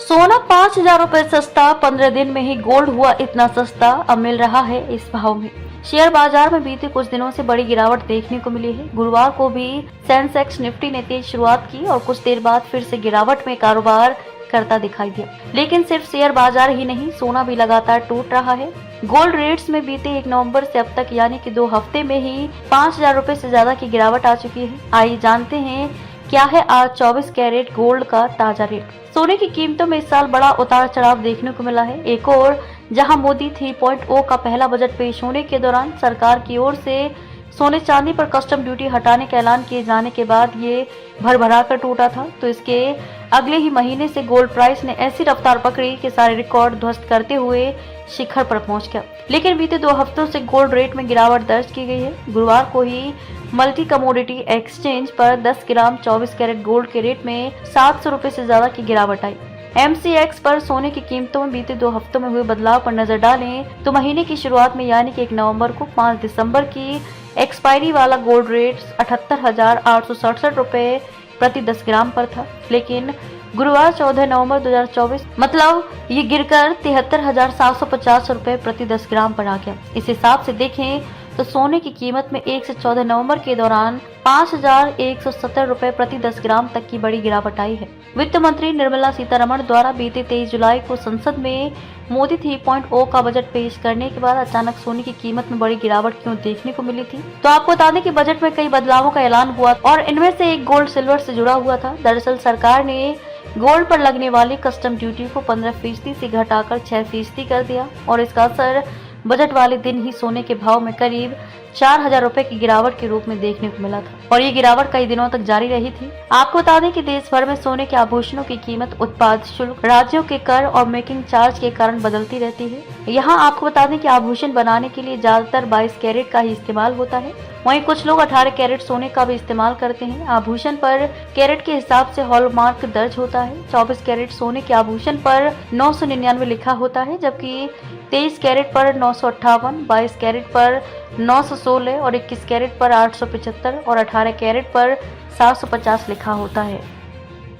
सोना 5,000 रुपए सस्ता, 15 दिन में ही गोल्ड हुआ इतना सस्ता, अब मिल रहा है इस भाव में। शेयर बाजार में बीते कुछ दिनों से बड़ी गिरावट देखने को मिली है। गुरुवार को भी सेंसेक्स निफ्टी ने तेज शुरुआत की और कुछ देर बाद फिर से गिरावट में कारोबार करता दिखाई दिया। लेकिन सिर्फ शेयर बाजार ही नहीं, सोना भी लगातार टूट रहा है। गोल्ड रेट्स में बीते 1 नवंबर से अब तक यानी कि 2 हफ्ते में ही 5,000 रुपए से ज्यादा की गिरावट आ चुकी है। आइए जानते हैं क्या है आज 24 कैरेट गोल्ड का ताजा रेट। सोने की कीमतों में इस साल बड़ा उतार चढ़ाव देखने को मिला है। एक और जहां मोदी 3.0 का पहला बजट पेश होने के दौरान सरकार की ओर से सोने चांदी पर कस्टम ड्यूटी हटाने का ऐलान किए जाने के बाद ये भरभरा कर टूटा था, तो इसके अगले ही महीने से गोल्ड प्राइस ने ऐसी रफ्तार पकड़ी कि सारे रिकॉर्ड ध्वस्त करते हुए शिखर पर पहुंच गया। लेकिन बीते 2 हफ्तों से गोल्ड रेट में गिरावट दर्ज की गई है। गुरुवार को ही मल्टी कमोडिटी एक्सचेंज पर 10 ग्राम 24 कैरेट गोल्ड के रेट में 700 रुपए से ज्यादा की गिरावट आई। MCX पर सोने की कीमतों में बीते 2 हफ्तों में हुए बदलाव पर नजर डालें तो महीने की शुरुआत में यानी कि 1 नवंबर को 5 दिसंबर की एक्सपायरी वाला गोल्ड रेट 78,867 रुपए प्रति 10 ग्राम पर था। लेकिन गुरुवार 14 नवंबर 2024 मतलब ये गिरकर 73,750 रुपए प्रति 10 ग्राम पर आ गया। इस हिसाब से देखें तो सोने की कीमत में 1 से 14 नवंबर के दौरान 5,170 रुपए प्रति 10 ग्राम तक की बड़ी गिरावट आई है। वित्त मंत्री निर्मला सीतारमण द्वारा बीते 23 जुलाई को संसद में मोदी 3.0 का बजट पेश करने के बाद अचानक सोने की कीमत में बड़ी गिरावट क्यों देखने को मिली थी, तो आपको बता दें कि बजट में कई बदलावों का ऐलान हुआ और इनमें से एक गोल्ड सिल्वर से जुड़ा हुआ था। दरअसल सरकार ने गोल्ड पर लगने वाली कस्टम ड्यूटी को 15% से घटाकर 6% कर दिया और इसका असर बजट वाले दिन ही सोने के भाव में करीब 4,000 रुपए की गिरावट के रूप में देखने को मिला था और ये गिरावट कई दिनों तक जारी रही थी। आपको बता दें कि देश भर में सोने के आभूषणों की कीमत उत्पाद शुल्क, राज्यों के कर और मेकिंग चार्ज के कारण बदलती रहती है। यहाँ आपको बता दें कि आभूषण बनाने के लिए ज्यादातर 22 कैरेट का ही इस्तेमाल होता है। वहीं कुछ लोग 18 कैरेट सोने का भी इस्तेमाल करते हैं। आभूषण पर कैरेट के हिसाब से हॉलमार्क दर्ज होता है। 24 कैरेट सोने के आभूषण पर 999 लिखा होता है, जबकि 23 कैरेट पर 958, 22 कैरेट पर 916 और 21 कैरेट पर 875 और 18 कैरेट पर 750 लिखा होता है।